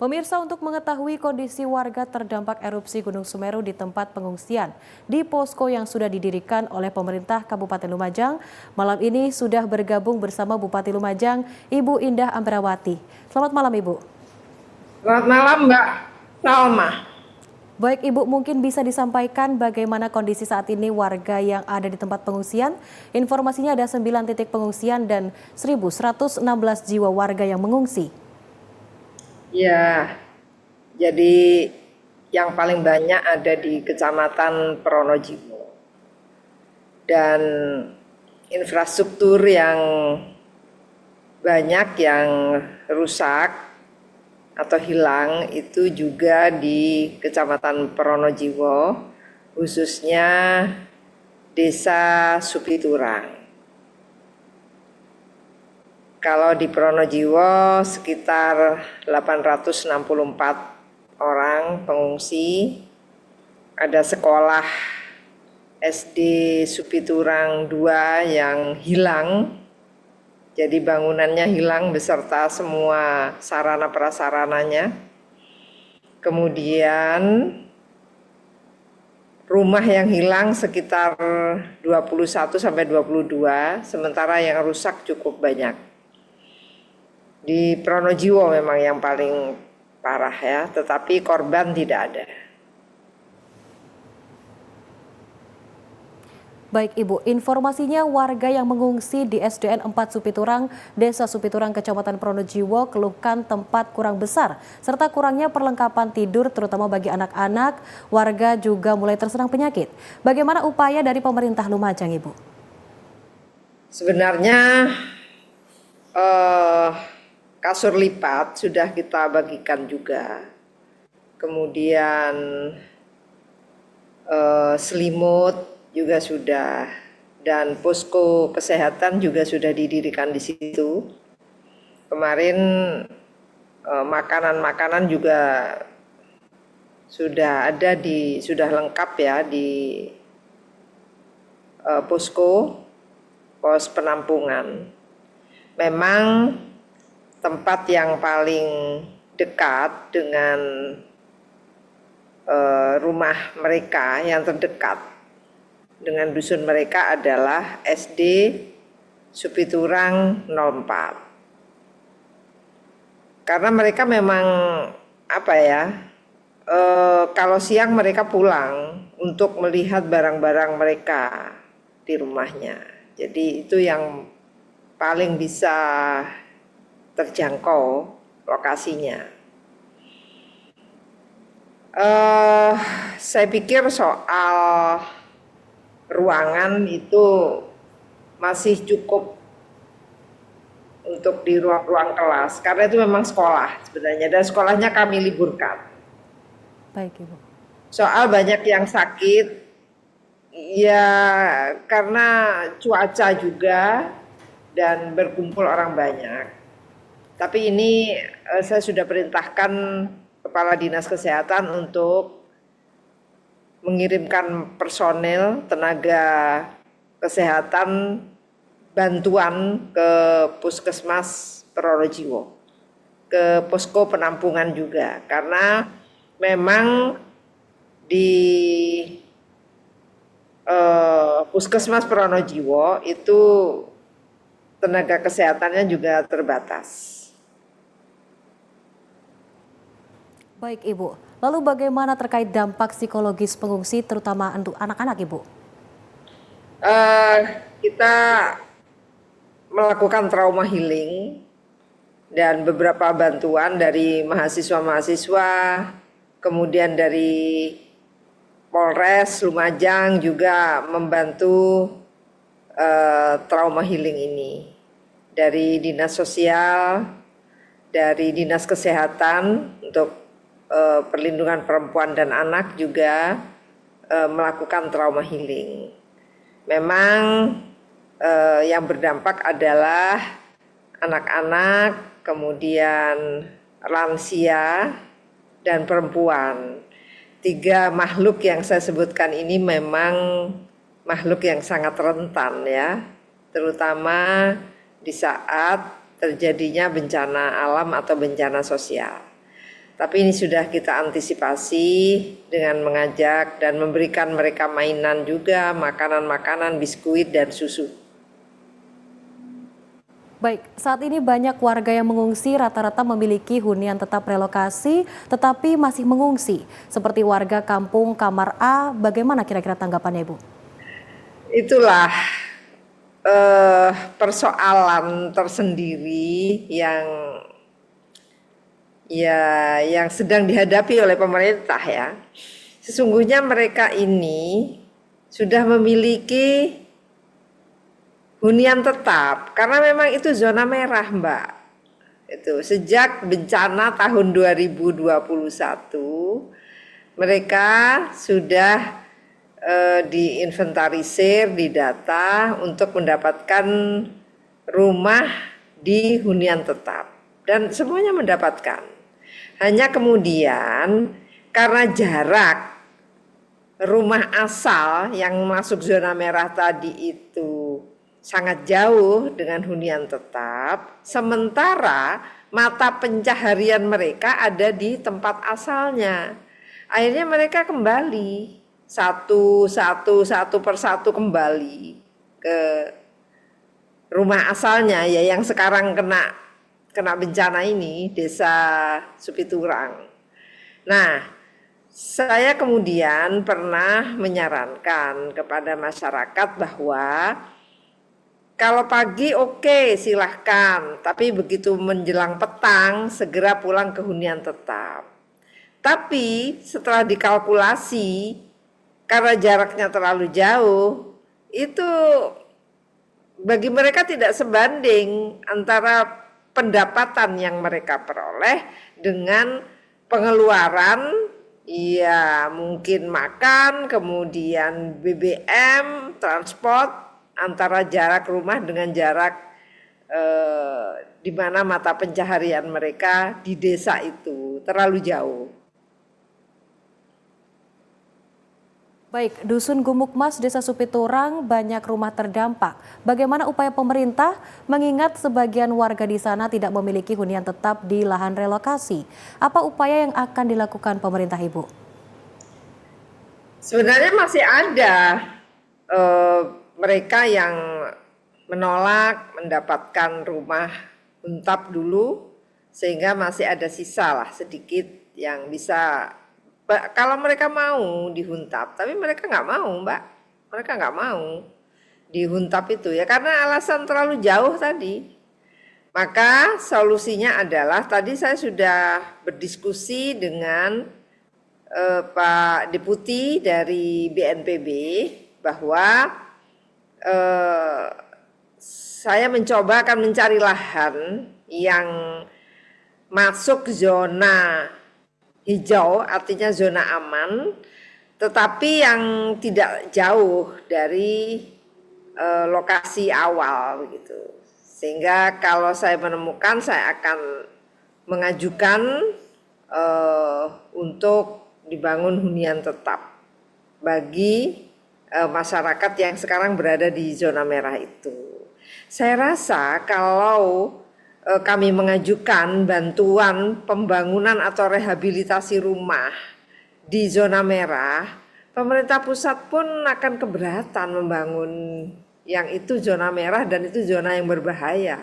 Pemirsa, untuk mengetahui kondisi warga terdampak erupsi Gunung Semeru di tempat pengungsian di posko yang sudah didirikan oleh pemerintah Kabupaten Lumajang, malam ini sudah bergabung bersama Bupati Lumajang, Ibu Indah Amperawati. Selamat malam, Ibu. Selamat malam, Mbak Salma. Baik, Ibu, mungkin bisa disampaikan bagaimana kondisi saat ini warga yang ada di tempat pengungsian. Informasinya ada 9 titik pengungsian dan 1.116 jiwa warga yang mengungsi. Ya, jadi yang paling banyak ada di Kecamatan Pronojiwo. Dan infrastruktur yang banyak yang rusak atau hilang itu juga di Kecamatan Pronojiwo, khususnya Desa Supiturang. Kalau di Pronojiwo sekitar 864 orang pengungsi, ada sekolah SD Supiturang 2 yang hilang, jadi bangunannya hilang beserta semua sarana prasarananya. Kemudian rumah yang hilang sekitar 21 sampai 22, sementara yang rusak cukup banyak. Di Pronojiwo memang yang paling parah ya, tetapi korban tidak ada. Baik, Ibu, informasinya warga yang mengungsi di SDN 4 Supiturang, Desa Supiturang, Kecamatan Pronojiwo keluhkan tempat kurang besar, serta kurangnya perlengkapan tidur terutama bagi anak-anak. Warga juga mulai terserang penyakit. Bagaimana upaya dari pemerintah Lumajang, Ibu? Sebenarnya kasur lipat sudah kita bagikan juga. Kemudian selimut juga sudah, dan posko kesehatan juga sudah didirikan di situ. Kemarin makanan-makanan juga sudah ada sudah lengkap ya di pos penampungan. Memang tempat yang paling dekat dengan rumah mereka yang terdekat dengan dusun mereka adalah SD Supiturang 04. Karena mereka memang kalau siang mereka pulang untuk melihat barang-barang mereka di rumahnya. Jadi itu yang paling bisa terjangkau lokasinya. Saya pikir soal ruangan itu masih cukup untuk di ruang kelas, karena itu memang sekolah sebenarnya, dan sekolahnya kami liburkan. Baik, Ibu. Soal banyak yang sakit, ya karena cuaca juga dan berkumpul orang banyak. Tapi ini saya sudah perintahkan Kepala Dinas Kesehatan untuk mengirimkan personel tenaga kesehatan bantuan ke Puskesmas Pronojiwo, ke posko penampungan juga, karena memang di Puskesmas Pronojiwo itu tenaga kesehatannya juga terbatas. Baik, Ibu. Lalu bagaimana terkait dampak psikologis pengungsi terutama untuk anak-anak, Ibu? Kita melakukan trauma healing dan beberapa bantuan dari mahasiswa-mahasiswa, kemudian dari Polres Lumajang juga membantu trauma healing ini. Dari Dinas Sosial, dari Dinas Kesehatan untuk perlindungan perempuan dan anak juga melakukan trauma healing. Memang yang berdampak adalah anak-anak, kemudian lansia, dan perempuan. 3 makhluk yang saya sebutkan ini memang makhluk yang sangat rentan ya, terutama di saat terjadinya bencana alam atau bencana sosial. Tapi ini sudah kita antisipasi dengan mengajak dan memberikan mereka mainan juga, makanan-makanan, biskuit dan susu. Baik, saat ini banyak warga yang mengungsi rata-rata memiliki hunian tetap relokasi tetapi masih mengungsi. Seperti warga kampung Kamar A, bagaimana kira-kira tanggapannya Ibu? Itulah persoalan tersendiri yang sedang dihadapi oleh pemerintah ya. Sesungguhnya mereka ini sudah memiliki hunian tetap karena memang itu zona merah, Mbak. Itu sejak bencana tahun 2021 mereka sudah diinventarisir, didata untuk mendapatkan rumah di hunian tetap dan semuanya mendapatkan. Hanya kemudian karena jarak rumah asal yang masuk zona merah tadi itu sangat jauh dengan hunian tetap, sementara mata pencaharian mereka ada di tempat asalnya. Akhirnya mereka kembali satu persatu kembali ke rumah asalnya ya yang sekarang kena bencana ini, Desa Supiturang. Nah, saya kemudian pernah menyarankan kepada masyarakat bahwa kalau pagi oke, silahkan, tapi begitu menjelang petang segera pulang ke hunian tetap. Tapi setelah dikalkulasi karena jaraknya terlalu jauh, itu bagi mereka tidak sebanding antara pendapatan yang mereka peroleh dengan pengeluaran, ya mungkin makan, kemudian BBM, transport, antara jarak rumah dengan jarak di mana mata pencaharian mereka di desa itu terlalu jauh. Baik, Dusun Gumukmas, Desa Supiturang, banyak rumah terdampak. Bagaimana upaya pemerintah mengingat sebagian warga di sana tidak memiliki hunian tetap di lahan relokasi? Apa upaya yang akan dilakukan pemerintah, Ibu? Sebenarnya masih ada mereka yang menolak mendapatkan rumah untap dulu, sehingga masih ada sisa lah sedikit yang bisa. Kalau mereka mau dihuntap, tapi mereka nggak mau, Mbak. Mereka nggak mau dihuntap itu ya karena alasan terlalu jauh tadi. Maka solusinya adalah tadi saya sudah berdiskusi dengan Pak Deputi dari BNPB bahwa saya mencoba akan mencari lahan yang masuk zona hijau, artinya zona aman, tetapi yang tidak jauh dari lokasi awal gitu. Sehingga kalau saya menemukan, saya akan mengajukan untuk dibangun hunian tetap bagi masyarakat yang sekarang berada di zona merah itu. Saya rasa kalau kami mengajukan bantuan pembangunan atau rehabilitasi rumah di zona merah, pemerintah pusat pun akan keberatan membangun yang itu zona merah dan itu zona yang berbahaya.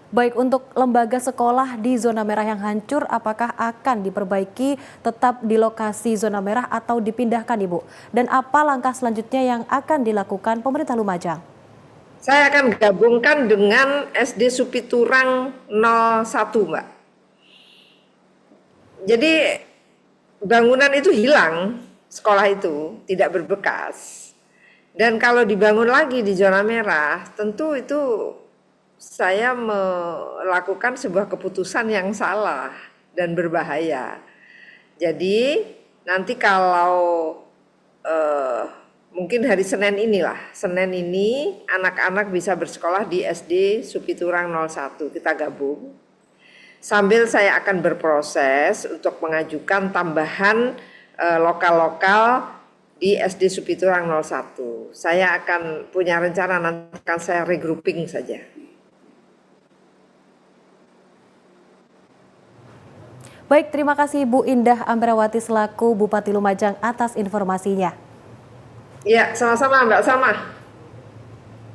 Baik, untuk lembaga sekolah di zona merah yang hancur, apakah akan diperbaiki tetap di lokasi zona merah atau dipindahkan, Ibu? Dan apa langkah selanjutnya yang akan dilakukan pemerintah Lumajang? Saya akan gabungkan dengan SD Supiturang 01, Mbak. Jadi bangunan itu hilang, sekolah itu tidak berbekas. Dan kalau dibangun lagi di zona merah, tentu itu saya melakukan sebuah keputusan yang salah dan berbahaya. Jadi nanti kalau mungkin hari Senin inilah, Senin ini anak-anak bisa bersekolah di SD Supiturang 01, kita gabung. Sambil saya akan berproses untuk mengajukan tambahan lokal-lokal di SD Supiturang 01. Saya akan punya rencana nanti akan saya regrouping saja. Baik, terima kasih Bu Indah Amperawati selaku Bupati Lumajang atas informasinya. Ya, sama-sama Mbak Sama.